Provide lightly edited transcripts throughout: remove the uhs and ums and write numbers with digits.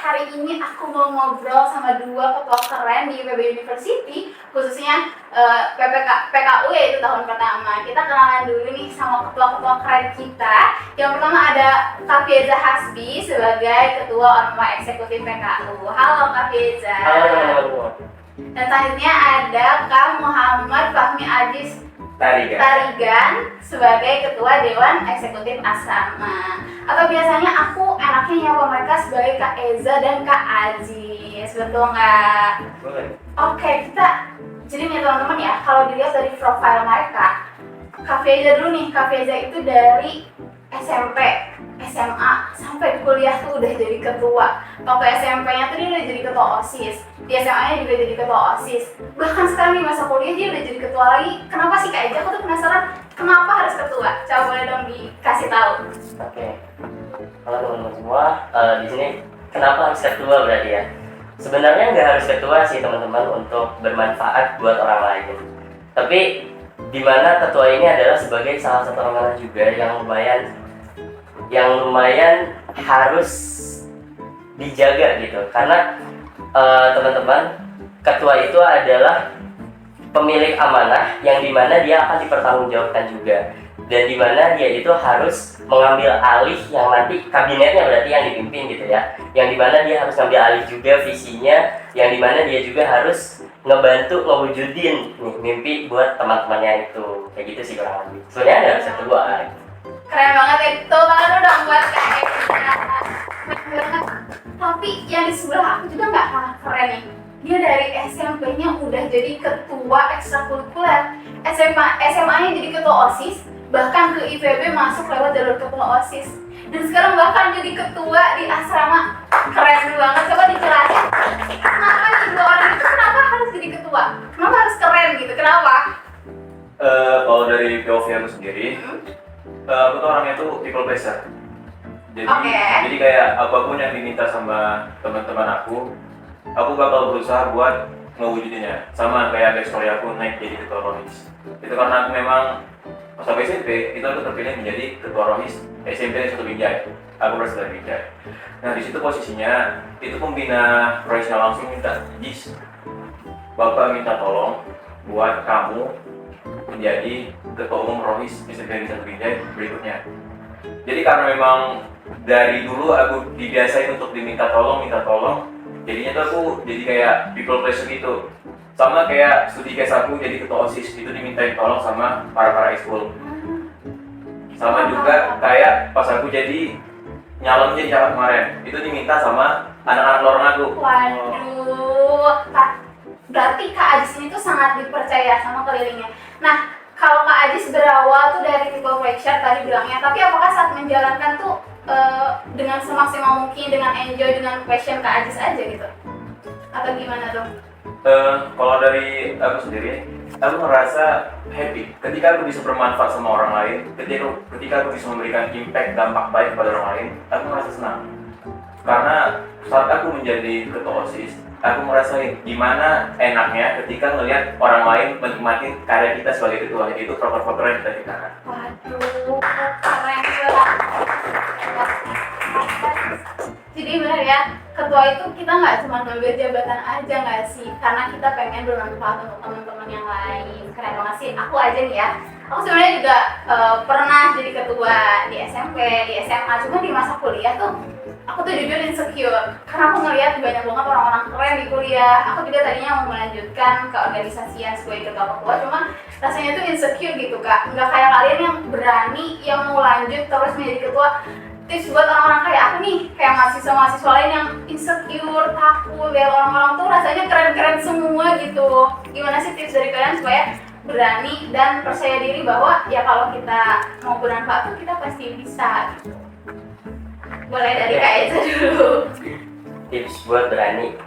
hari ini aku mau ngobrol sama dua ketua keren di IPB University, khususnya PKU yaitu tahun pertama. Kita kenalan dulu nih sama ketua-ketua keren kita. Yang pertama ada Kak Fieza Hasbi sebagai Ketua Orma Eksekutif PKU. Halo Kak Fieza. Halo. Dan selanjutnya ada Kak Muhammad Fahmi Ajis Tarigan sebagai Ketua Dewan Eksekutif Asrama. Atau biasanya aku enaknya nyapa mereka sebagai Kak Eza dan Kak Ajis, betul nggak? Boleh. Oke, kita jadi nih teman-teman ya, kalau dilihat dari profil mereka, Kak Fieza dulu nih. Kak Fieza itu dari SMP, SMA, sampai kuliah tuh udah jadi ketua. Waktu SMP-nya tuh dia udah jadi ketua OSIS, di SMA-nya juga jadi ketua OSIS. Bahkan sekarang di masa kuliah dia udah jadi ketua lagi. Kenapa sih Kak Eja? Aku tuh penasaran kenapa harus ketua? Coba boleh dong dikasih tahu. Oke. Halo teman-teman semua. Di sini kenapa harus ketua berarti ya? Sebenarnya nggak harus ketua sih teman-teman untuk bermanfaat buat orang lain. Tapi di mana ketua ini adalah sebagai salah satu orang juga yang lumayan harus dijaga gitu. Karena teman-teman, ketua itu adalah pemilik amanah yang dimana dia akan dipertanggungjawabkan juga, dan dimana dia itu harus mengambil alih yang nanti kabinetnya berarti yang dipimpin gitu ya, yang dimana dia harus ngambil alih juga visinya, yang dimana dia juga harus ngebantu ngewujudin nih mimpi buat teman-temannya itu. Kayak gitu sih kurang lebih. Sebenarnya nggak bisa ketua. Keren banget ya, itu banget udah buat Kak Eza. Keren banget. Tapi yang di sebelah aku juga nggak kalah keren nih. Dia dari SMP-nya udah jadi ketua ekstrakurikuler, SMA-nya jadi ketua OSIS, bahkan ke IPB masuk lewat jalur ketua OSIS, dan sekarang bahkan jadi ketua di asrama. Keren banget, coba dijelasin kenapa nih dua orang itu kenapa harus jadi ketua? Kenapa harus keren gitu? Kenapa? Kalau dari POV aku sendiri, aku tuh orangnya tuh people pleaser. Jadi kayak apapun yang diminta sama teman-teman aku bakal berusaha buat ngewujudinnya. Sama kayak backstory aku naik jadi ketua ROHIS. Itu karena aku memang pas aku SMP itu aku terpilih menjadi ketua ROHIS SMP 1 Binjai. Aku berasal dari Binjai. Nah di situ posisinya itu pembina ROHISnya langsung minta, Jis, Bapak minta tolong buat kamu menjadi ketua umum ROHIS SMP 1 Binjai berikutnya. Jadi karena memang dari dulu aku dibiasain untuk diminta tolong, jadinya tuh aku jadi kayak people pleaser gitu. Sama kayak studi case aku jadi ketua OSIS itu dimintain tolong sama para ekskul. Sama juga kayak pas aku jadi nyalon jadi caleg kemarin, itu diminta sama anak-anak lorong aku. Waduh, berarti Kak Ajis ini tuh sangat dipercaya sama kelilingnya. Nah, kalau Kak Ajis berawal tuh dari people pleasure tadi bilangnya, tapi apakah saat menjalankan tuh dengan semaksimal mungkin, dengan enjoy, dengan passion Kak Ajis aja gitu? Atau gimana dong? Kalau dari aku sendiri, aku merasa happy ketika aku bisa bermanfaat sama orang lain, ketika aku bisa memberikan impact, dampak baik kepada orang lain, aku merasa senang. Karena saat aku menjadi ketua OSIS, aku merasain gimana enaknya ketika melihat orang lain menikmati karya kita sebagai ketua, itu faktor-faktor yang kita ciptakan. Waduh, keren banget. Jadi benar ya, ketua itu kita nggak cuma ngambil jabatan aja nggak sih, karena kita pengen bermanfaat untuk teman-teman yang lain. Keren banget sih. Aku aja nih ya, aku sebenarnya juga pernah jadi ketua di SMP, di SMA, cuma di masa kuliah tuh aku tuh jujur insecure karena aku ngeliat banyak banget orang-orang keren di kuliah. Aku juga tadinya mau melanjutkan ke organisasian sebagai ketua, cuma rasanya tuh insecure gitu Kak. Nggak kayak kalian yang berani, yang mau lanjut terus menjadi ketua. Tips buat orang-orang kayak aku nih, kayak mahasiswa-mahasiswa lain yang insecure, takut lihat orang-orang tuh rasanya keren-keren semua gitu. Gimana sih tips dari kalian supaya berani dan percaya diri bahwa ya kalau kita mau bermanfaat tuh kita pasti bisa gitu? Boleh dari Kak Eza dulu. Tips buat berani,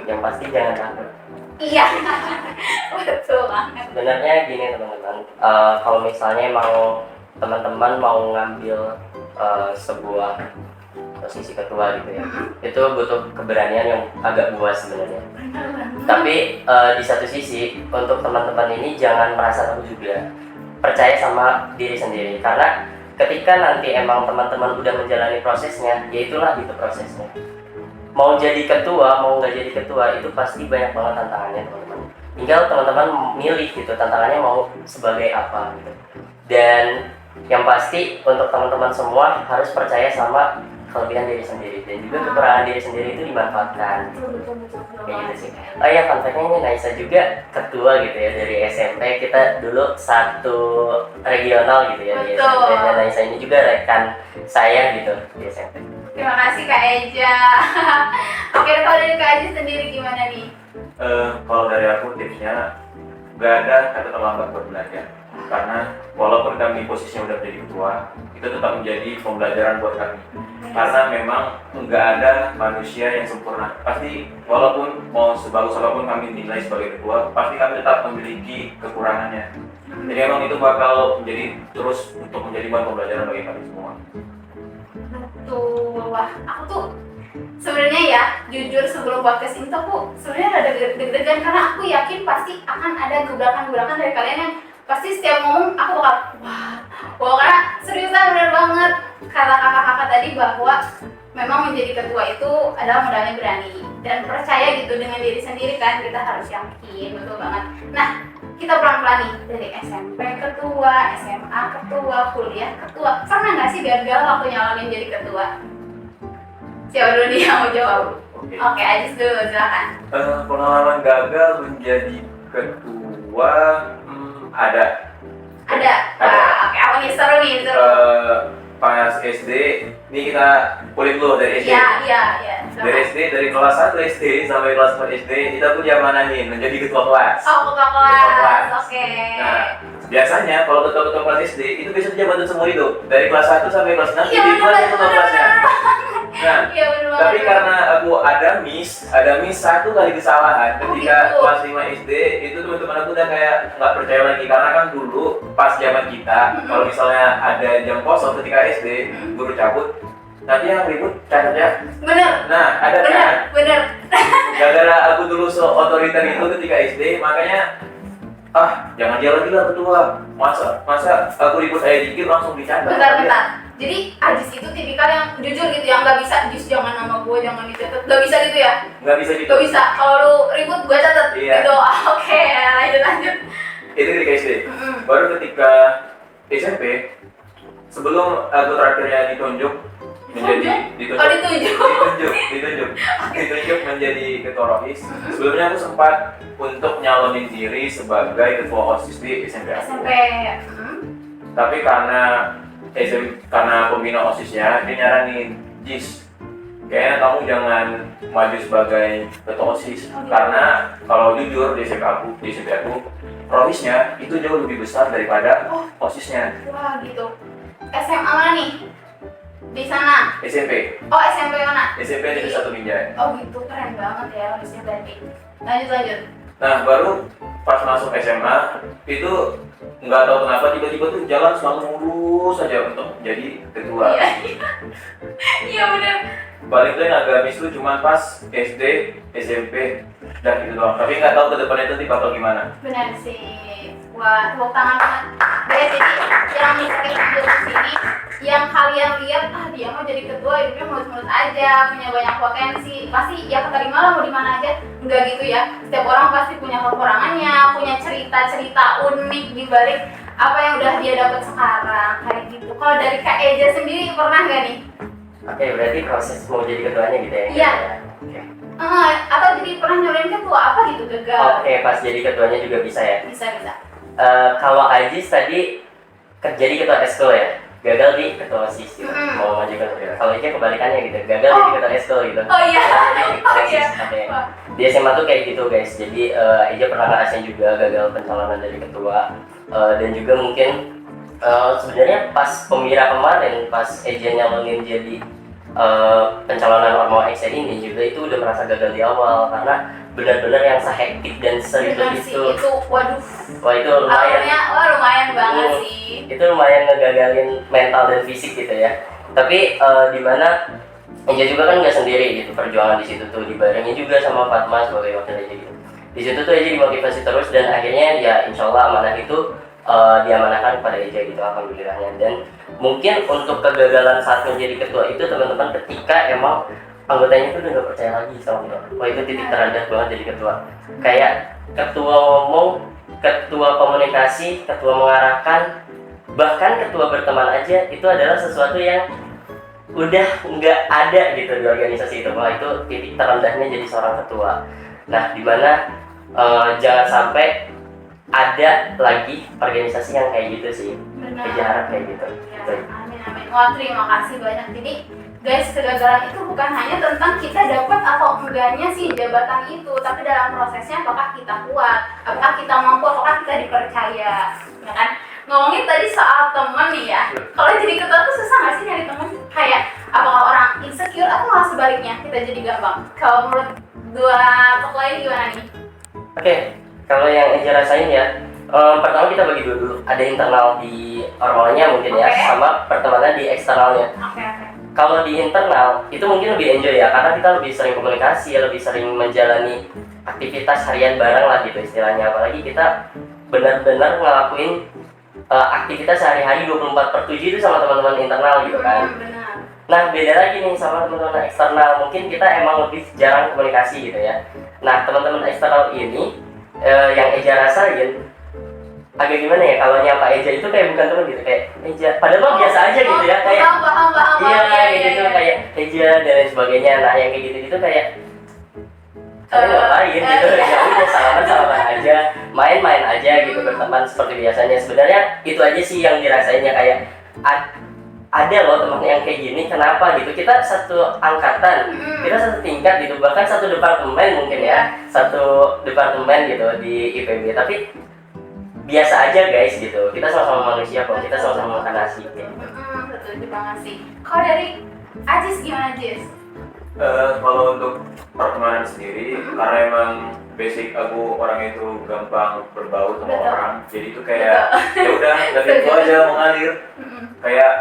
yang pasti jangan takut. Iya, betul banget. Sebenarnya gini teman-teman, kalau misalnya teman-teman mau ngambil sebuah posisi ketua gitu ya, itu butuh keberanian yang agak buas sebenarnya. Tapi di satu sisi untuk teman-teman ini jangan merasa takut juga, percaya sama diri sendiri, karena ketika nanti emang teman-teman udah menjalani prosesnya, ya itulah gitu prosesnya. mau jadi ketua mau nggak jadi ketua itu pasti banyak banget tantangannya teman-teman. Tinggal teman-teman milih gitu tantangannya mau sebagai apa gitu. Dan yang pasti untuk teman-teman semua harus percaya sama kelebihan diri sendiri dan juga kekurangan diri sendiri itu dimanfaatkan. Betul Kayak gitu banget sih. sih. Oh ya, fun fact-nya ini Naisa juga ketua gitu ya dari SMP. Kita dulu satu regional gitu ya di Betul. SMP. Dan Naisa ini juga rekan saya gitu di SMP. Terima kasih Kak Eja. Oke, kalau dari Kak Eja sendiri gimana nih? Kalau dari aku tipsnya nggak ada kata terlambat buat belajar, karena walaupun kami posisinya udah menjadi ketua, itu tetap menjadi pembelajaran buat kami. Karena memang nggak ada manusia yang sempurna. Pasti walaupun mau sebagus apapun kami nilai sebagai ketua, pasti kami tetap memiliki kekurangannya. Jadi emang itu bakal menjadi terus untuk menjadi bahan pembelajaran bagi kami semua. Betul. Wah, aku tuh sebenarnya ya jujur sebelum podcast ini tuh aku sebenarnya ada deg-degan karena aku yakin pasti akan ada gebrakan-gebrakan dari kalian yang pasti setiap ngomong aku bakal wah karena seriusan bener banget kata kakak-kakak tadi bahwa memang menjadi ketua itu adalah modalnya berani dan percaya gitu dengan diri sendiri kan, kita harus yakin, betul banget. Nah, kita pelan-pelan nih dari SMP ketua, SMA ketua, kuliah ketua. Pernah nggak sih gagal waktu nyalonin jadi ketua? Siapa dulu nih yang mau jawab? Oke. Oke, Ajis dulu, silakan. Pengalaman gagal menjadi ketua ada. Ada. Wah, oke, apa nih seru nih, seru. Pas SD, ini kita kulik dulu dari SD. Iya. Dari SD, dari kelas 1 SD sampai kelas 4 SD, kita punya manahin menjadi ketua kelas. Oh, ketua Ketua kelas. kelas. Oke. Nah, biasanya kalau ketua-ketua kelas SD itu biasanya jabatan semua itu dari kelas 1 sampai kelas 6 Iya, jadi kelas ketua kelasnya. Nah, Iya, bener banget. tapi karena aku ada miss satu kali kesalahan ketika gitu. kelas 5 SD itu teman-teman aku udah kayak nggak percaya lagi karena kan dulu pas zaman kita kalau misalnya ada jam kosong ketika SD guru cabut nanti yang ribut catatnya. Bener. Nah, ada kan? Bener. Gara-gara aku dulu so otoriter itu ketika SD, makanya jangan dia lagi lah ketua. Masa aku ribut aja dikit langsung dicatat. Bentar. Jadi Ajis itu tipikal yang jujur gitu, yang nggak bisa, Jis jangan nama gue, jangan dicatat, nggak bisa gitu ya? Nggak bisa gitu. Nggak bisa, kalau lu ribut gue catat Iya. gitu. Oke, lanjut. Itu ketika SD. Baru ketika SMP, sebelum aku terakhirnya ditunjuk menjadi Oh, ditunjuk menjadi ketua ROHIS. Sebelumnya aku sempat untuk nyalonin diri sebagai ketua OSIS di SMP aku. SMP. Tapi karena pembina OSISnya dia nyaranin, Jis, kayaknya kamu jangan maju sebagai ketua OSIS karena kalau jujur di SMP aku ROHISnya itu jauh lebih besar daripada OSISnya. Wah gitu. SMA mana nih? Di sana? SMP Oh, SMP mana? SMP ada satu Binjai. Oh gitu, keren banget ya harusnya tadi. Lanjut. Nah, baru pas masuk SMA itu nggak tahu kenapa tiba-tiba tuh jalan selalu mulus saja untuk jadi ketua. Iya benar. Paling tuh yang agak miss tuh cuma pas SD, SMP dan gitu doang. Tapi nggak tahu ke depannya itu bakal gimana. Benar sih. Wah, tepuk tangan banget. Guys, jadi yang misalnya video di sini, yang kalian lihat, dia mau jadi ketua, hidupnya mulus-mulus aja, punya banyak potensi, pasti ya keterima lah mau di mana aja. Enggak gitu ya. Setiap orang pasti punya kekurangannya, punya cerita-cerita unik di balik apa yang udah dia dapat sekarang kayak gitu. Kalau dari Kak Eja sendiri pernah nggak nih? Oke, berarti proses mau jadi ketuanya gitu ya? Iya. Oke. Atau jadi pernah nyalonin ketua apa gitu gagal? Oke, pas jadi ketuanya juga bisa ya? Bisa. Kalau Ajis tadi jadi ketua eskul ya? Gagal di ketua OSIS gitu, mau maju ke ketua. Kalau Ija kebalikannya gitu, gagal jadi ketua eskul gitu. Oh iya. Jadi ketua OSIS, oke. Di SMA tuh kayak gitu guys, jadi Ija pernah ngerasain juga gagal pencalonan dari ketua. Dan juga mungkin sebenarnya pas pemira kemarin, pas Eja nyalonin jadi pencalonan Ormawa XR ini juga itu udah merasa gagal di awal karena benar-benar yang sehektik dan seribet itu. Waduh. Wah itu lumayan. Lumayan banget sih. Itu lumayan ngegagalin mental dan fisik gitu ya. Tapi di mana Eja juga kan nggak sendiri gitu, perjuangan di situ tuh dibarengi juga sama Fatma sebagai wakil Eja gitu. Di situ tuh Eja dimotivasi terus dan akhirnya ya insya Allah amanah itu diamanahkan kepada Eja gitu, alhamdulillahnya. Dan mungkin untuk kegagalan saat menjadi ketua itu teman-teman ketika emang anggotanya itu udah gak percaya lagi sama kita. Wah itu titik terendah banget jadi ketua. Kayak ketua ngomong, ketua komunikasi, ketua mengarahkan, bahkan ketua berteman aja itu adalah sesuatu yang udah nggak ada gitu di organisasi itu. Wah itu titik terendahnya jadi seorang ketua. Nah dimana jangan sampai ada lagi organisasi yang kayak gitu sih, kejar kayak gitu. Ya, amin amin. Wah terima kasih banyak. Jadi guys, kegagalan itu bukan hanya tentang kita dapat atau enggaknya sih jabatan itu, tapi dalam prosesnya apakah kita kuat, apakah kita mampu, apakah kita dipercaya, ya kan? Ngomongin tadi soal temen nih ya, kalau jadi ketua tuh susah nggak sih nyari temen? Kayak apakah orang insecure atau malah sebaliknya kita jadi gampang? Kalau menurut dua ketua ini gimana nih? Oke, kalau yang Eja rasain ya, pertama kita bagi dulu, ada internal di orangnya mungkin ya, sama pertemanan di eksternalnya. Oke. Kalau di internal itu mungkin lebih enjoy ya, karena kita lebih sering komunikasi, lebih sering menjalani aktivitas harian bareng lah gitu istilahnya. Apalagi kita benar-benar ngelakuin aktivitas sehari-hari 24/7 itu sama teman-teman internal gitu kan. Benar. Nah beda lagi nih sama teman-teman eksternal, mungkin kita emang lebih jarang komunikasi gitu ya. Nah teman-teman eksternal ini yang Eja rasain agak gimana ya, kalau nyapa Eja itu kayak bukan teman gitu, kayak Eja, padahal mah biasa aja gitu ya, kayak paham, iya ya, gitu kayak Eja dan lain sebagainya. Nah yang kayak gitu kayak kalian ngapain gitu, ya udah salaman aja, main aja gitu, berteman seperti biasanya. Sebenarnya itu aja sih yang dirasainnya, kayak ada loh teman yang kayak gini, kenapa gitu, kita satu angkatan, kita satu tingkat gitu, bahkan satu departemen mungkin ya, satu departemen gitu di IPB, tapi biasa aja guys gitu, kita sama-sama manusia kok, kita sama-sama makan nasi gitu. Setuju banget sih. Kalau dari Ajis gimana Jis? Kalau untuk pertemanan sendiri, karena emang basic aku orang itu gampang berbaur sama orang, jadi itu kayak ya udah dari itu aja mengalir, kayak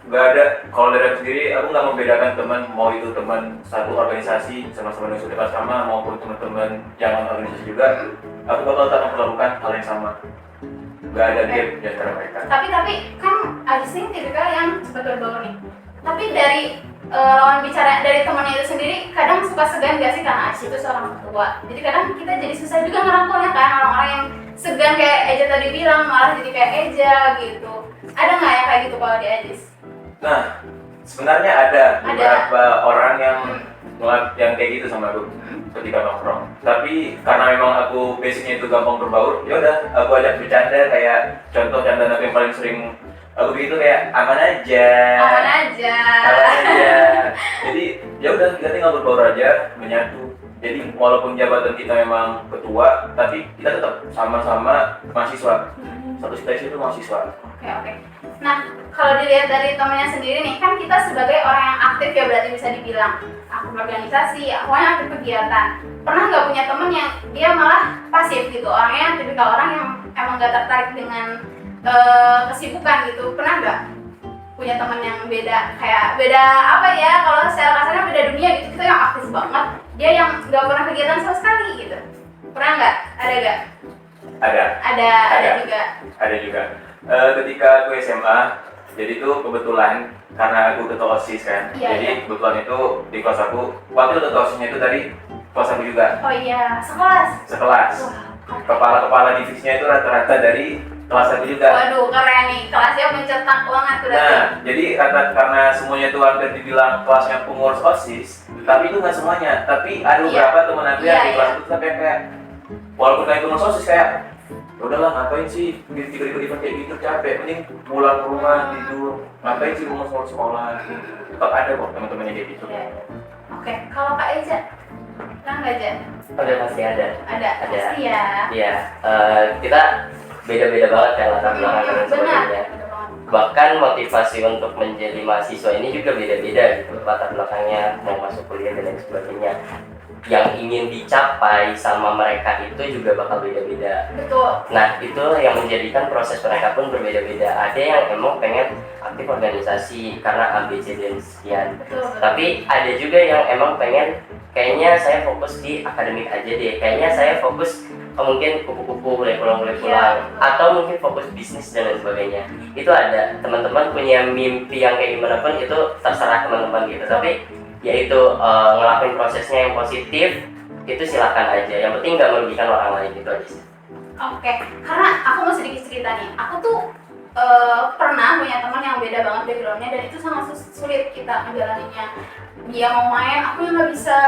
nggak ada. Kalau dari aku sendiri, aku nggak membedakan teman, mau itu teman satu organisasi sama-sama yang sudah sama maupun teman-teman yang organisasi juga, aku bakal tetap memperlakukan hal yang sama, nggak ada gap di antara mereka. Tapi kan Ajis ini tipikal yang cepat berbaur nih. Tapi dari lawan bicara dari temannya itu sendiri kadang suka segan gak sih, karena Ajis itu seorang ketua. Jadi kadang kita jadi susah juga ngerangkulnya kan, orang-orang yang segan kayak Eja tadi bilang malah jadi kayak Eja gitu. Ada nggak yang kayak gitu kalau di Ajis? Nah, sebenarnya ada beberapa orang yang kayak gitu sama aku ketika nongkrong. Tapi karena memang aku basicnya itu gampang berbaur, ya udah aku ajak bercanda, kayak contoh candaan aku yang paling sering aku begitu kayak aman aja. Jadi ya udah kita tinggal berbaur aja, menyatu. Jadi walaupun jabatan kita memang ketua, tapi kita tetap sama-sama mahasiswa. Satu stage itu mahasiswa. Oke. Nah, kalau dilihat dari temennya sendiri nih, kan kita sebagai orang yang aktif ya, berarti bisa dibilang aktif organisasi, pokoknya aktif kegiatan. Pernah nggak punya temen yang dia malah pasif gitu, orangnya tipikal orang yang emang nggak tertarik dengan kesibukan gitu? Pernah nggak punya temen yang beda apa ya, kalau secara kasarnya beda dunia gitu, kita yang aktif banget, dia yang nggak pernah kegiatan sama sekali gitu? Pernah nggak? Ada nggak? Ada juga. Ketika aku SMA, jadi itu kebetulan karena aku ketua OSIS kan, jadi kebetulan itu di kelas aku, wakil ketua OSISnya itu dari kelas aku juga. Oh iya, sekelas. Kepala divisinya itu rata-rata dari kelas aku juga. Waduh, keren nih, kelasnya mencetak banget berarti. Nah, jadi karena semuanya itu hampir dibilang kelasnya pengurus OSIS, tapi itu nggak semuanya. Tapi ada beberapa teman aku yang di kelas itu tapi kayak walaupun kayak pengurus OSIS kayak udahlah ngapain sih ikut event kayak gitu, capek, mending pulang ke rumah tidur, ngapain sih ngurus sekolah gitu. Tetap ada kok teman-temannya kayak gitu. Oke, kalau Kak Eja pernah nggak Jan? Udah pasti ada. Pasti ya. Iya, kita beda-beda banget kan latar belakang dan sebagainya. Bahkan motivasi untuk menjadi mahasiswa ini juga beda-beda gitu, latar belakangnya, mau masuk kuliah dan lain sebagainya. Yang ingin dicapai sama mereka itu juga bakal beda-beda. Betul. Nah itu yang menjadikan proses mereka pun berbeda-beda. Ada yang emang pengen aktif organisasi karena ABC dan sekian. Betul. Tapi ada juga yang emang pengen kayaknya saya fokus di akademik aja deh. Kayaknya saya fokus mungkin kupu-kupu boleh pulang atau mungkin fokus bisnis dan lain sebagainya. Itu ada. Teman-teman punya mimpi yang kayak gimana pun itu terserah teman-teman gitu. Tapi yaitu ngelakuin prosesnya yang positif, itu silakan aja. Yang penting nggak merugikan orang lain, itu aja sih. Oke, karena aku mau sedikit cerita nih. Aku tuh pernah punya teman yang beda banget backgroundnya dan itu sangat sulit kita menjalaninya. Dia mau main, aku yang nggak bisa.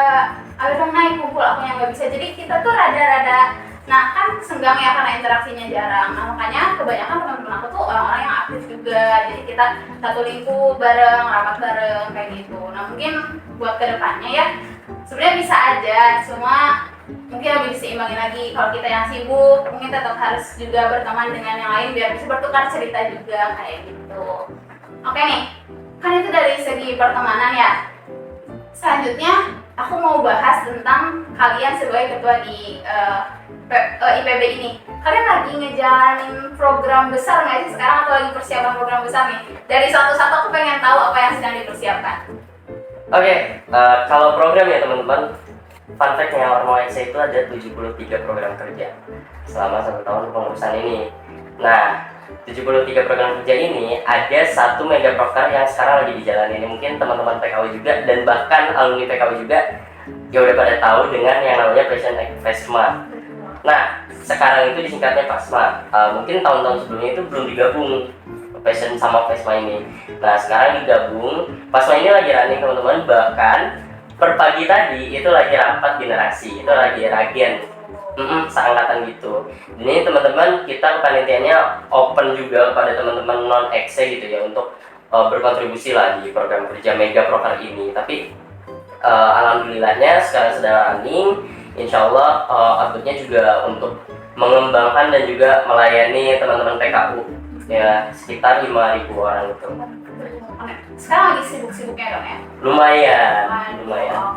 Ayo dong naik kumpul, aku yang nggak bisa. Jadi kita tuh rada-rada, nah kan senggang ya karena interaksinya jarang. Nah makanya kebanyakan teman-teman aku tuh orang-orang yang aktif juga. Jadi kita satu lingkup bareng, rapat bareng kayak gitu. Nah mungkin buat kedepannya ya, sebenarnya bisa aja. Cuma mungkin lebih diseimbangin lagi. Kalau kita yang sibuk, mungkin tetap harus juga berteman dengan yang lain biar bisa bertukar cerita juga kayak gitu. Oke nih, kan itu dari segi pertemanan ya. Selanjutnya aku mau bahas tentang kalian sebagai ketua di IPB ini. Kalian lagi ngejalanin program besar nggak sih sekarang atau lagi persiapan program besar nih? Dari satu-satu aku pengen tahu apa yang sedang dipersiapkan. Oke, kalau program ya teman-teman, fun fact-nya Ormawa X itu ada 73 program kerja selama 1 tahun pengurusan ini. Nah, 73 program kerja ini ada satu mega proker yang sekarang lagi dijalani. Ini mungkin teman-teman PKU juga dan bahkan alumni PKU juga ya udah pada tahu dengan yang namanya Passion FESMA. Nah, sekarang itu disingkatnya PASMA. Mungkin tahun-tahun sebelumnya itu belum digabung Passion sama FESMA ini. Nah, sekarang digabung. PASMA ini lagi running teman-teman, bahkan per pagi tadi itu lagi rapat generasi, itu lagi ragian. Seangkatan gitu. Ini teman-teman kita kepanitiaannya open juga kepada teman-teman non ekse gitu ya untuk berkontribusi lah di program kerja mega proker ini. Tapi alhamdulillahnya sekarang sedang running. Insya Allah outputnya juga untuk mengembangkan dan juga melayani teman-teman PKU ya sekitar 5.000 orang itu. Sekarang lagi sibuk-sibuknya dong ya? Lumayan.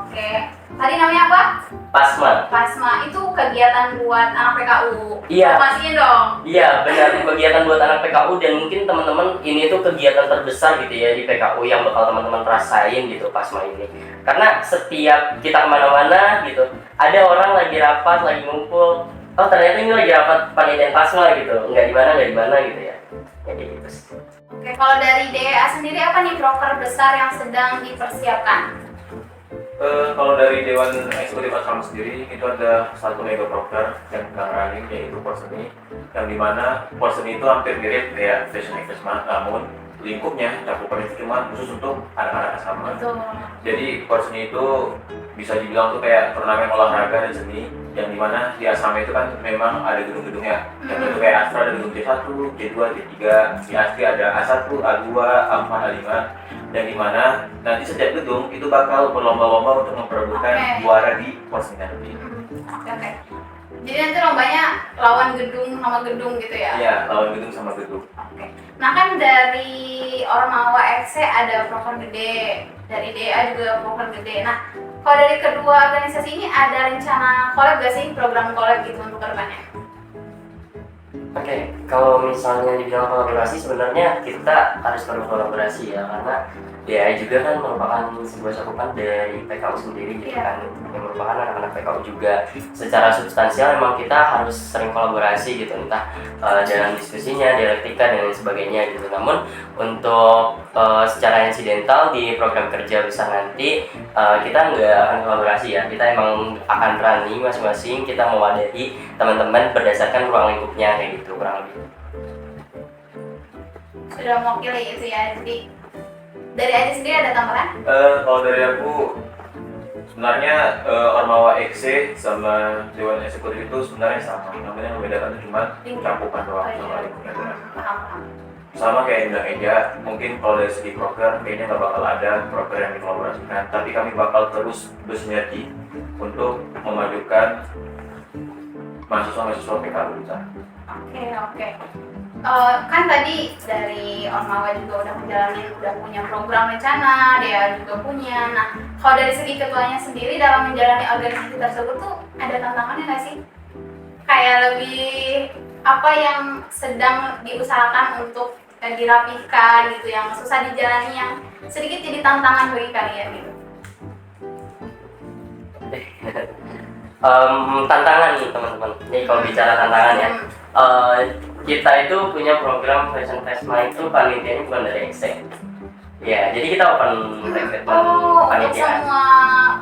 Oke. Tadi namanya apa? PASMA. PASMA itu kegiatan buat anak PKU. Iya. Informasiin dong. Iya benar, kegiatan buat anak PKU dan mungkin teman-teman ini tuh kegiatan terbesar gitu ya di PKU yang bakal teman-teman rasain gitu PASMA ini. Karena setiap kita kemana-mana gitu, ada orang lagi rapat, lagi ngumpul. Oh ternyata ini lagi rapat panitiaan PASMA gitu, nggak di mana gitu ya. Kayak gitu sih. Oke, kalau dari DEA sendiri apa nih proker besar yang sedang dipersiapkan? Kalau dari Dewan Eksekutif Asrama sendiri itu ada satu mega proker yang sedang running yaitu Porseni, yang dimana Porseni itu hampir mirip kayak Fashion Investment, namun lingkupnya cakupan itu cuma khusus untuk anak-anak asrama. Jadi Porseni itu bisa dibilang tuh kayak turnamen olahraga dan seni yang dimana di asrama itu kan memang ada gedung-gedungnya. Yang itu kayak Astra ada gedung C1, C2, C3, di Asri ada A1, A2, A4, A5. Yang dimana nanti setiap gedung itu bakal berlomba-lomba untuk memperebutkan juara di Porseni nanti. Oke. Jadi nanti lombanya lawan gedung sama gedung gitu ya? Iya, lawan gedung sama gedung. Oke. Nah kan dari Ormawa XC ada proker gede, dari DA juga proker gede. Nah kalau dari kedua organisasi ini ada rencana collab gak sih, program collab gitu untuk kedepannya? Oke, kalau misalnya dibilang kolaborasi sebenarnya kita harus berkolaborasi ya karena DAI juga kan merupakan sebuah cakupan dari PKU sendiri gitu kan, yang merupakan anak-anak PKU juga. Secara substansial memang kita harus sering kolaborasi gitu, entah dalam diskusinya, dialektika dan lain sebagainya gitu. Namun untuk secara insidental di program kerja besar nanti kita nggak akan kolaborasi ya, kita emang akan running masing-masing, kita mewadahi teman-teman berdasarkan ruang lingkupnya kayak gitu kurang lebih. Sudah mewakili itu ya, jadi dari Aji sendiri ada tambahan? Kalau dari aku sebenarnya Ormawa XC sama Dewan Eksekutif itu sebenarnya sama, namanya yang membedakan itu cuma cakupan doang sama lingkupnya doang. Paham. Sama kayak Indra Eja, mungkin kalau dari segi proker kayaknya nggak bakal ada proker yang dikolaborasikan, tapi kami bakal terus bersinergi untuk memajukan mahasiswa-mahasiswa PKU kita. Oke. Kan tadi dari Ormawa juga udah punya program rencana, dia juga punya. Nah, kalau dari segi ketuanya sendiri dalam menjalani organisasi tersebut tuh ada tantangannya nggak sih? Kayak lebih apa yang sedang diusahakan untuk dirapihkan gitu, yang susah dijalani, yang sedikit jadi tantangan bagi kalian gitu? Tantangan nih teman-teman. Jadi kalau bicara tantangan ya, kita itu punya program Fashion FESMA itu panitianya bukan dari Excel. Ya, jadi kita open rekrutmen Untuk panitiaan semua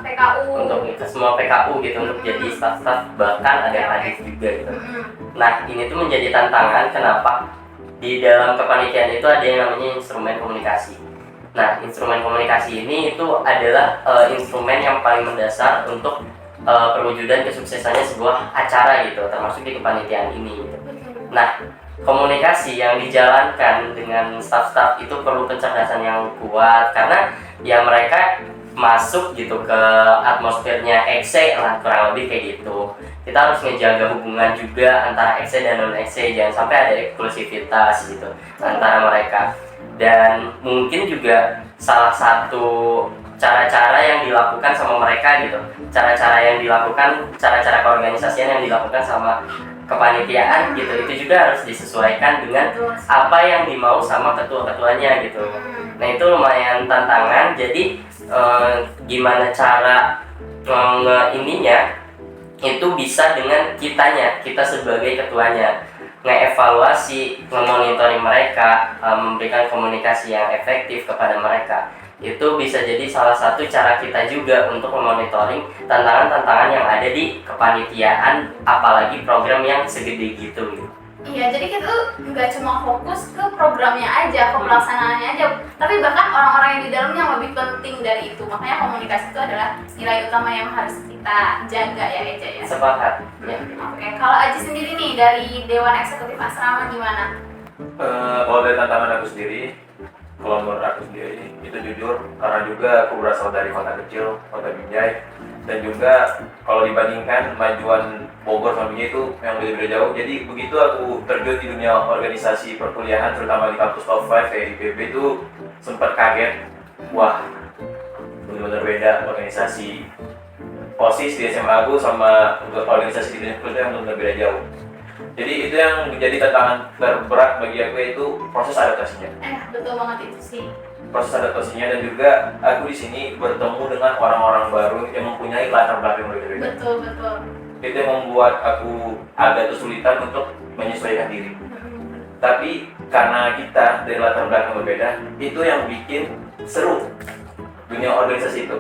PKU. untuk ke semua PKU gitu, untuk jadi staff-staff, bahkan ada kadif juga gitu. Nah, ini tuh menjadi tantangan. Kenapa? Di dalam kepanitiaan itu ada yang namanya instrumen komunikasi. Nah, instrumen komunikasi ini itu adalah instrumen yang paling mendasar untuk perwujudan kesuksesannya sebuah acara gitu, termasuk di kepanitiaan ini gitu. Nah, komunikasi yang dijalankan dengan staff-staff itu perlu kecerdasan yang kuat, karena ya mereka masuk gitu ke atmosfernya EXE lah, kurang lebih kayak gitu. Kita harus ngejaga hubungan juga antara EXE dan non EXE, jangan sampai ada eksklusivitas gitu antara mereka. Dan mungkin juga salah satu cara-cara yang dilakukan sama mereka gitu, cara-cara yang dilakukan, cara-cara keorganisasian yang dilakukan sama kepanitiaan gitu, itu juga harus disesuaikan dengan apa yang dimau sama ketua-ketuanya gitu. Nah, itu lumayan tantangan. Jadi gimana cara ininya itu bisa dengan kita sebagai ketuanya ngeevaluasi, ngemonitoring mereka, memberikan komunikasi yang efektif kepada mereka. Itu bisa jadi salah satu cara kita juga untuk memonitoring tantangan-tantangan yang ada di kepanitiaan, apalagi program yang segede gitu. Iya, jadi kita tuh nggak cuma fokus ke programnya aja, ke pelaksanaannya aja, tapi bahkan orang-orang yang di dalamnya yang lebih penting dari itu. Makanya komunikasi itu adalah nilai utama yang harus kita jaga ya, Eja ya. Sepakat. Ya. Oke, kalau Aji sendiri nih dari Dewan Eksekutif Asrama gimana? Kalau dari tantangan aku sendiri, kalau menurut aku sendiri itu jujur, karena juga aku berasal dari kota kecil, kota Binjai, dan juga kalau dibandingkan kemajuan Bogor sama Binjai itu yang berbeda jauh. Jadi begitu aku terjun di dunia organisasi perkuliahan, terutama di kampus top 5 kayak IPB, itu sempat kaget. Wah, benar-benar beda organisasi OSIS di SMA aku sama organisasi di dunia perkuliahan yang benar-benar beda jauh. Jadi itu yang menjadi tantangan terberat bagi aku, yaitu proses adaptasinya. Betul banget itu sih. Proses adaptasinya, dan juga aku di sini bertemu dengan orang-orang baru yang mempunyai latar belakang yang berbeda. Betul. Itu yang membuat aku agak kesulitan untuk menyesuaikan diri. Tapi karena kita dari latar belakang berbeda, itu yang bikin seru dunia organisasi itu.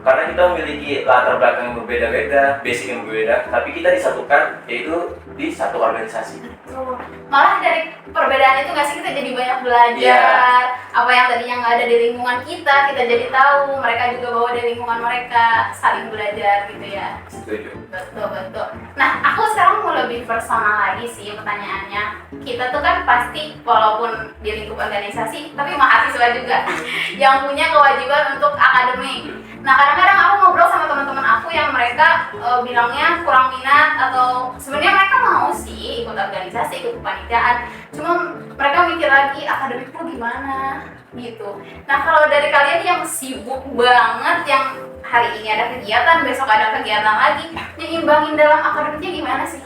Karena kita memiliki latar belakang yang berbeda-beda, basic yang berbeda, tapi kita disatukan yaitu di satu organisasi. Betul. Malah dari perbedaan itu nggak sih kita jadi banyak belajar, apa yang tadinya nggak ada di lingkungan kita jadi tahu, mereka juga bawa dari lingkungan mereka, saling belajar gitu ya. Setuju. Betul. Nah, aku sekarang mau lebih personal lagi sih pertanyaannya. Kita tuh kan pasti walaupun di lingkup organisasi, tapi mahasiswa juga yang punya kewajiban untuk akademik. Nah, kadang-kadang aku ngobrol sama teman-teman aku yang mereka bilangnya kurang minat, atau sebenarnya mereka mau sih ikut organisasi, ikut kepanitiaan, cuma mereka mikir lagi akademikku gimana gitu. Nah, kalau dari kalian yang sibuk banget, yang hari ini ada kegiatan, besok ada kegiatan lagi, nyimbangin dalam akademiknya gimana sih?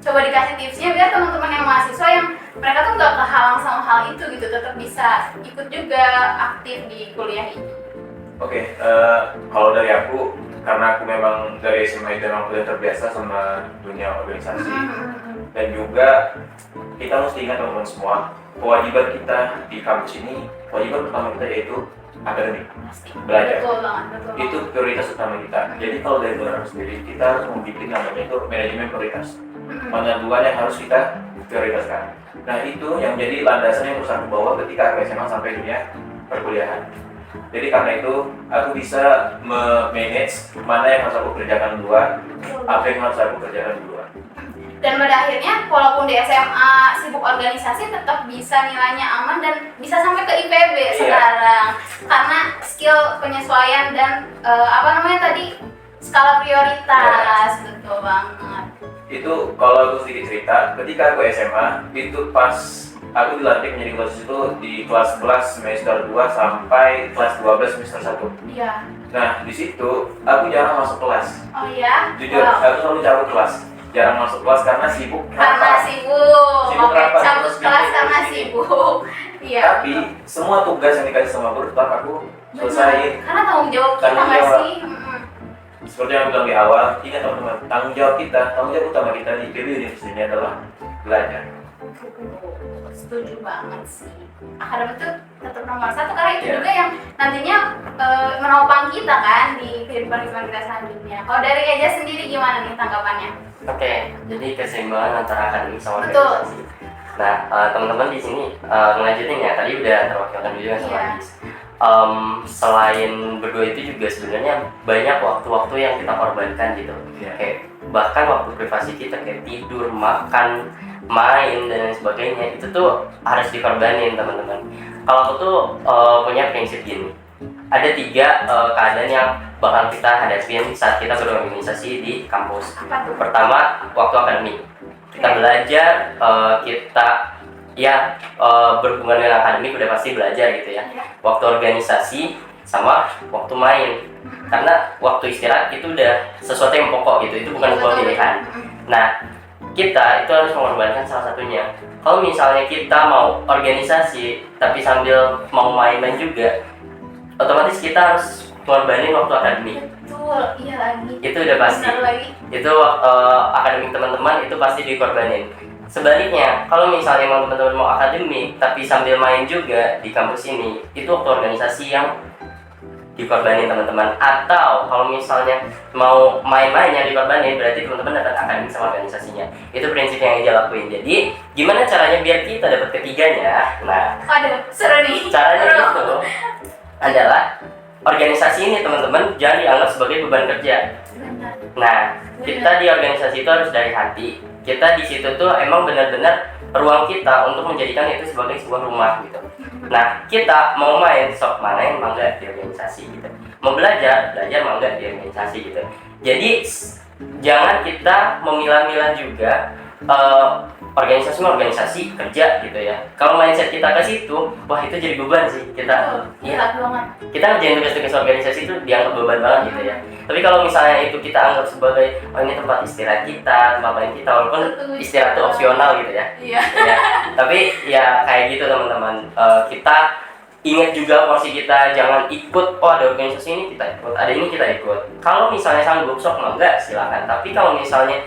Coba dikasih tipsnya biar teman-teman yang mahasiswa yang mereka tuh nggak kehalang sama hal itu gitu, tetap bisa ikut juga aktif di kuliah ini. Oke, kalau dari aku, karena aku memang dari SMA itu memang udah terbiasa sama dunia organisasi, dan juga kita mesti ingat teman-teman semua, kewajiban kita di kampus ini, kewajiban pertama kita yaitu akademik, belajar. Betul. Itu prioritas utama kita. Jadi kalau dari aku sendiri, kita harus membuat namanya itu manajemen prioritas, mana dua yang harus kita prioritaskan. Nah, itu yang menjadi landasan yang harus aku bawa ketika aku SMA sampai dunia perkuliahan. Jadi karena itu aku bisa manage mana yang harus aku kerjakan duluan, apa yang harus aku kerjakan duluan. Dan pada akhirnya walaupun di SMA sibuk organisasi, tetap bisa nilainya aman dan bisa sampai ke IPB sekarang. Karena skill penyesuaian dan skala prioritas. Betul banget. Itu kalau aku sedikit cerita, ketika aku SMA itu pas aku dilantik menjadi ketua itu di kelas 11 semester 2 sampai kelas 12 semester 1. Iya. Nah, di situ aku jarang masuk kelas. Oh iya? Jujur, aku selalu cabut kelas. Jarang masuk kelas karena sibuk. Karena sibuk. Sibuk Oke, rapat. cabut kelas karena sibuk. Iya. Tapi semua tugas yang dikasih sama guru tetap aku selesaiin. Karena tanggung jawab kita Tanggung nggak jawab. sih? Seperti yang aku bilang di awal, ingat teman-teman, tanggung jawab utama kita di PB Universitas ini adalah belajar. Setuju banget sih. Akademik itu tetap nomor satu karena itu Iya. juga yang nantinya menopang kita kan di kehidupan kita selanjutnya. Kalau dari Eja sendiri gimana nih tanggapannya? Oke, jadi keseimbangan antara akademik sama Betul. organisasi. Nah, teman-teman di sini ngelanjutin ya, tadi udah terwakilkan juga sama Iya. Agis. Selain berdua itu juga sebenarnya banyak waktu-waktu yang kita korbankan gitu. Iya. Kayak bahkan waktu privasi kita kayak tidur, makan, main dan lain sebagainya itu tuh harus dikorbanin teman-teman. Kalau aku tuh punya prinsip gini. Ada 3 keadaan yang bakal kita hadapin saat kita berorganisasi di kampus. Apa tuh? Pertama, waktu akademik. Kita belajar, kita ya berhubungan dengan akademik udah pasti belajar gitu ya. Waktu organisasi sama waktu main. Karena waktu istirahat itu udah sesuatu yang pokok gitu, itu bukan sebuah pilihan. Nah, kita itu harus mengorbankan salah satunya. Kalau misalnya kita mau organisasi tapi sambil mau main-main juga, otomatis kita harus mengorbanin waktu akademik. Betul, iya lagi. Itu udah pasti. Benar lagi. Itu akademik teman-teman itu pasti dikorbanin. Sebaliknya, kalau misalnya emang teman-teman mau akademik tapi sambil main juga di kampus ini, itu waktu organisasi yang dikorbanin teman-teman. Atau kalau misalnya mau main-main yang dikorbanin, berarti teman-teman dapat akademik sama organisasinya. Itu prinsip yang Eja lakuin. Jadi gimana caranya biar kita dapat ketiganya? Nah, Aduh, seru nih. caranya Seru. itu adalah organisasi ini teman-teman jangan dianggap sebagai beban kerja. Benar. Nah, kita di organisasi itu harus dari hati. Kita di situ tuh emang benar-benar ruang kita untuk menjadikan itu sebagai sebuah rumah gitu. Nah, kita mau main sok main mau nggak di organisasi gitu. Mau belajar mau nggak di organisasi gitu. Jadi jangan kita memilah-milah juga organisasi kerja gitu ya. Kalau mindset kita ke situ, wah itu jadi beban sih kita. Iya Ya, banget. kita ngerjain tugas-tugas organisasi itu dianggap beban banget gitu ya. Tapi kalau misalnya itu kita anggap sebagai oh ini tempat istirahat kita, tempat main kita, walaupun istirahat itu opsional gitu ya. Iya. Ya, tapi ya kayak gitu teman-teman. Kita ingat juga porsi kita, jangan ikut oh ada organisasi ini kita ikut, ada ini kita ikut. Kalau misalnya sanggup sok mau enggak silakan. Tapi kalau misalnya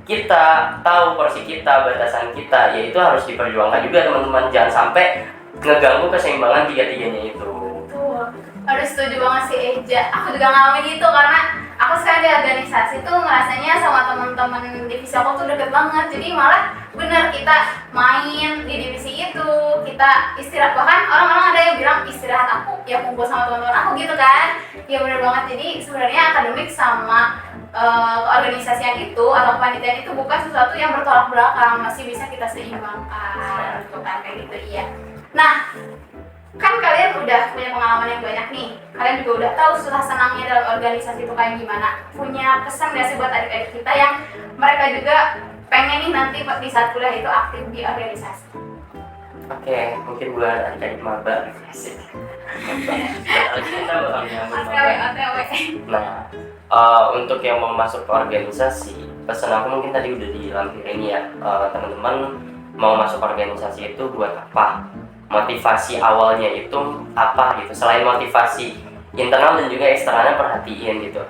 kita tahu porsi kita, batasan kita, ya itu harus diperjuangkan juga teman-teman. Jangan sampai ngeganggu keseimbangan tiga-tiganya itu. Betul. Harus setuju banget sih Eja. Aku juga ngalamin itu karena aku sekarang di organisasi tuh ngerasanya sama teman-teman divisi aku tuh deket banget. Jadi malah bener kita main di divisi itu, kita istirahat. Bahkan orang-orang ada yang bilang istirahat aku ya kumpul sama teman-teman aku gitu kan. Ya bener banget. Jadi sebenarnya akademik sama organisasian itu atau kepanitiaan itu bukan sesuatu yang bertolak belakang, masih bisa kita seimbangkan gitu kan, kayak gitu. Iya. Nah, kan kalian udah punya pengalaman yang banyak nih, kalian juga udah tahu susah senangnya dalam organisasi itu kayak gimana. Punya pesan gak sih buat adik-adik kita yang mereka juga pengen nih nanti di saat kuliah itu aktif di organisasi? Oke, mungkin buat adik-adik maba asik. Kita bakal nyambung OTW, banget. OTW. Nah, untuk yang mau masuk ke organisasi, pesan aku mungkin tadi udah dilampirin ya. Teman-teman mau masuk organisasi itu buat apa? Motivasi awalnya itu apa gitu? Selain motivasi internal dan juga eksternalnya perhatiin gitu.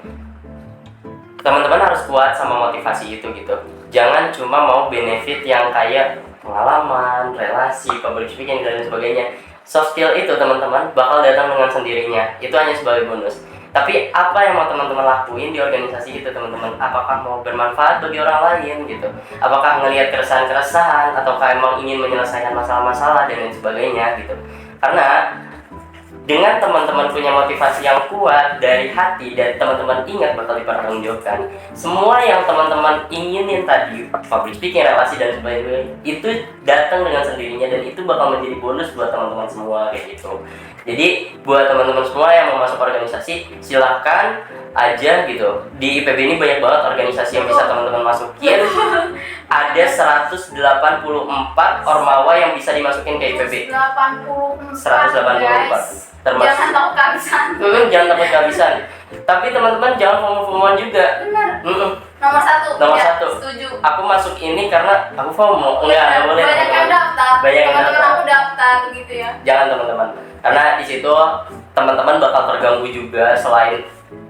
Teman-teman harus kuat sama motivasi itu gitu. Jangan cuma mau benefit yang kayak pengalaman, relasi, public speaking dan lain sebagainya. Soft skill itu teman-teman bakal datang dengan sendirinya. Itu hanya sebagai bonus. Tapi apa yang mau teman-teman lakuin di organisasi itu teman-teman? Apakah mau bermanfaat bagi orang lain gitu? Apakah ngelihat keresahan-keresahan ataukah emang ingin menyelesaikan masalah-masalah dan lain sebagainya gitu? Karena dengan teman-teman punya motivasi yang kuat dari hati dan teman-teman ingat bakal dipertanggungjawabkan, semua yang teman-teman inginin tadi, public speaking, relasi dan sebagainya, itu datang dengan sendirinya dan itu bakal menjadi bonus buat teman-teman semua kayak gitu. Jadi buat teman-teman semua yang mau masuk organisasi, silahkan aja gitu. Di IPB ini banyak banget organisasi yang bisa teman-teman masukin. Ada 184 ormawa yang bisa dimasukin ke IPB. 184. 184. Termasuk Jangan takut kehabisan. jangan takut kehabisan. Tapi teman-teman jangan FOMO-FOMOan juga. Benar. Nomor satu. Nomor ya, satu. Setuju. Aku masuk ini karena aku FOMO. Enggak boleh. Banyak yang teman-teman. daftar. Banyak yang Teman-teman daftar. aku daftar gitu ya. Jangan teman-teman. Karena di situ teman-teman bakal terganggu juga. Selain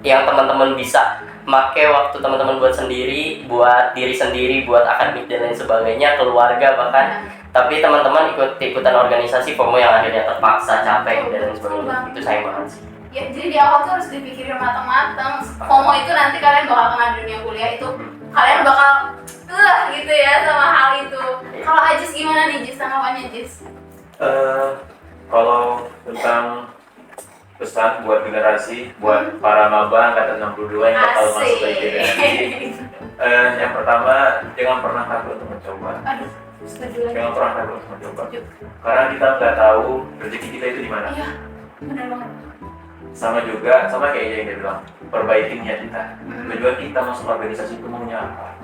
yang teman-teman bisa make waktu teman-teman buat sendiri, buat diri sendiri, buat akademik dan lain sebagainya, keluarga bahkan tapi teman-teman ikutan organisasi FOMO yang akhirnya terpaksa capek dan sebagainya, itu sayang banget sih. Ya, jadi di awal tuh harus dipikirin matang-matang. FOMO itu nanti kalian bakal kena di dunia kuliah itu, kalian bakal gitu ya sama hal itu. Kalau Ajis gimana nih, Jis? Tanggapannya Jis? Kalau tentang pesan buat generasi, buat para maba angkatan 62 yang bakal masuk ke generasi, yang pertama, jangan pernah takut untuk mencoba. Aduh, setuju lagi. Jangan pernah takut untuk mencoba. Karena kita nggak tahu rezeki kita itu di mana. Iya, benar banget. Sama kayak yang dia bilang, perbaiki niat kita. Tujuan kita masuk organisasi itu maunya apa?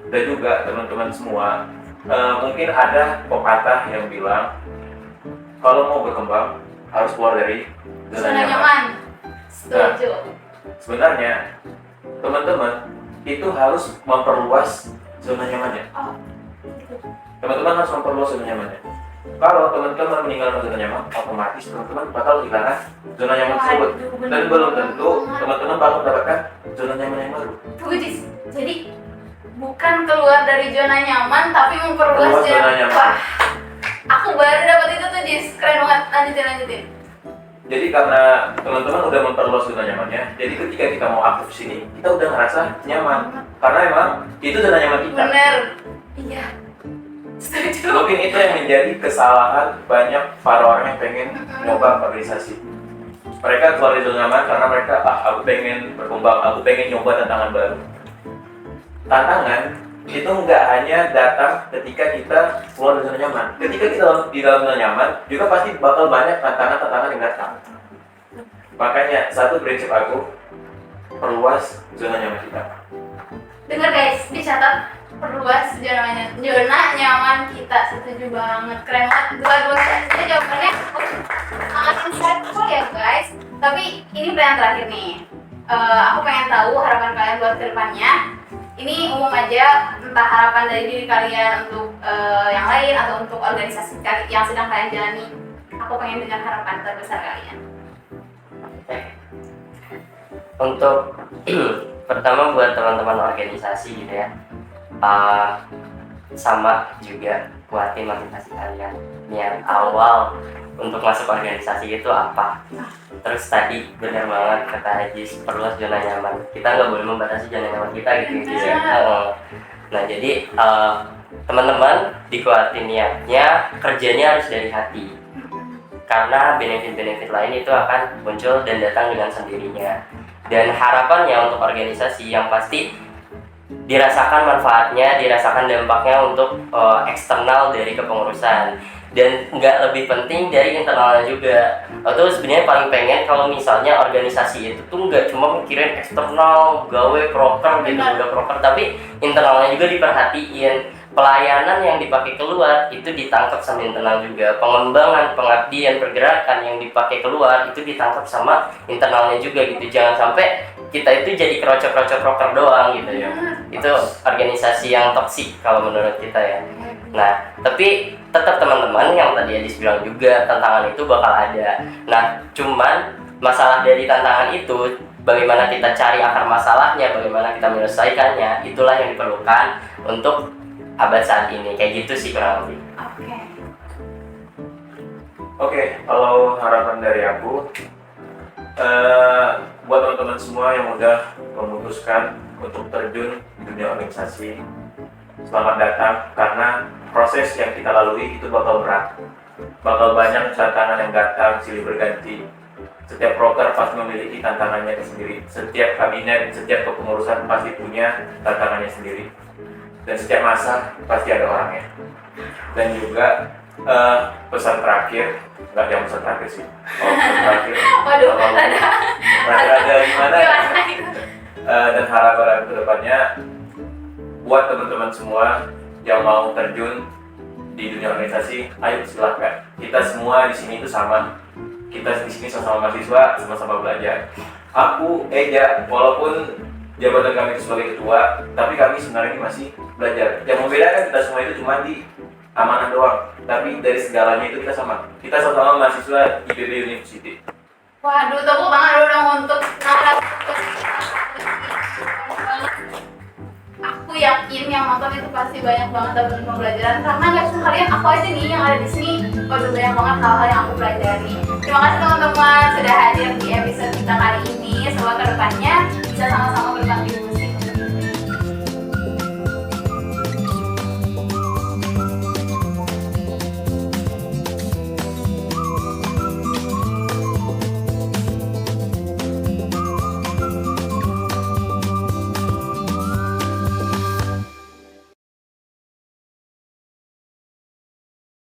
Dan juga teman-teman semua, mungkin ada pepatah yang bilang kalau mau berkembang harus keluar dari zona nyaman. Setuju. Sebenarnya teman-teman itu harus memperluas zona nyamannya. Oh, gitu. Teman-teman harus memperluas zona nyamannya. Kalau teman-teman meninggalkan zona nyaman, otomatis teman-teman bakal kehilangan zona nyaman tersebut. Dan belum tentu teman-teman bakal mendapatkan zona nyaman yang baru. Tunggu Jis, jadi bukan keluar dari zona nyaman tapi memperluas Perluas zona nyaman. Wah, aku baru dapat itu tuh Jis, keren banget. Lanjutin. Jadi karena teman-teman udah memperluas zona nyamannya, jadi ketika kita mau aktif sini, kita udah ngerasa nyaman. Karena emang itu zona nyaman kita. Bener. Iya. Setuju. Mungkin itu yang menjadi kesalahan banyak para orang yang pengen nyoba organisasi. Mereka keluar dari zona nyaman karena mereka, aku pengen berkembang, aku pengen nyoba tantangan baru. Tantangan itu nggak hanya datang ketika kita keluar dari zona nyaman. Ketika kita di dalam zona nyaman, juga pasti bakal banyak tantangan-tantangan yang datang. Makanya satu prinsip aku, perluas zona nyaman kita. Dengar guys, dicatat, perluas zona nyaman kita. Setuju banget, keren banget. Dua-duanya jawabannya sangat insightful ya guys. Tapi ini pertanyaan terakhir nih. Aku pengen tahu harapan kalian buat kedepannya. Ini umum aja, entah harapan dari diri kalian untuk yang lain atau untuk organisasi yang sedang kalian jalani. Aku pengen dengar harapan terbesar kalian. Untuk pertama buat teman-teman organisasi gitu ya, sama juga kuatin motivasi kalian. Niat awal untuk masuk organisasi itu apa? Terus tadi benar banget kata Ajis, perluas zona nyaman. Kita nggak boleh membatasi zona nyaman kita gitu ya. Nah jadi teman-teman dikuatin niatnya, kerjanya harus dari hati. Karena benefit-benefit lain itu akan muncul dan datang dengan sendirinya. Dan harapannya untuk organisasi yang pasti dirasakan manfaatnya, dirasakan dampaknya untuk eksternal dari kepengurusan, dan nggak lebih penting dari internalnya juga. Atau sebenarnya paling pengen kalau misalnya organisasi itu tuh nggak cuma mikirin eksternal, gawe proker gitu, udah proker, tapi internalnya juga diperhatiin. Pelayanan yang dipakai keluar itu ditangkap sama internal juga. Pengembangan, pengabdian, pergerakan yang dipakai keluar itu ditangkap sama internalnya juga gitu. Jangan sampai kita itu jadi kerocok-kerocok proker doang gitu ya. Itu organisasi yang toksik kalau menurut kita ya. Nah, tapi tetap teman-teman yang tadi Adis bilang juga, tantangan itu bakal ada. Nah, cuman masalah dari tantangan itu, bagaimana kita cari akar masalahnya, bagaimana kita menyelesaikannya, itulah yang diperlukan untuk abad saat ini. Kayak gitu sih kurang lebih. Oke, kalau harapan dari aku, buat teman-teman semua yang udah memutuskan untuk terjun di dunia organisasi, selamat datang, karena proses yang kita lalui itu bakal berat, bakal banyak tantangan yang datang silih berganti. Setiap proker pasti memiliki tantangannya sendiri, setiap kabinet, setiap kepengurusan pasti punya tantangannya sendiri, dan setiap masa pasti ada orangnya. Dan juga pesan terakhir, nggak yang pesan terakhir sih, pesan terakhir Waduh, ada gimana? Dan harapan ke depannya buat teman-teman semua yang mau terjun di dunia organisasi, ayo silahkan. Kita semua di sini itu sama. Kita di sini sama-sama mahasiswa, sama-sama belajar. Aku, Eja, walaupun jabatan kami itu sebagai ketua, tapi kami sebenarnya ini masih belajar. Yang membedakan kita semua itu cuma di amanah doang, tapi dari segalanya itu kita sama. Kita sama-sama mahasiswa IPB University. Waduh, tepuk tangan dong untuk narasumber. Aku yakin yang nonton itu pasti banyak banget teman-teman pembelajaran karena nggak cuma kalian, aku aja nih yang ada di sini. Udah banyak banget hal-hal yang aku pelajari. Terima kasih teman-teman sudah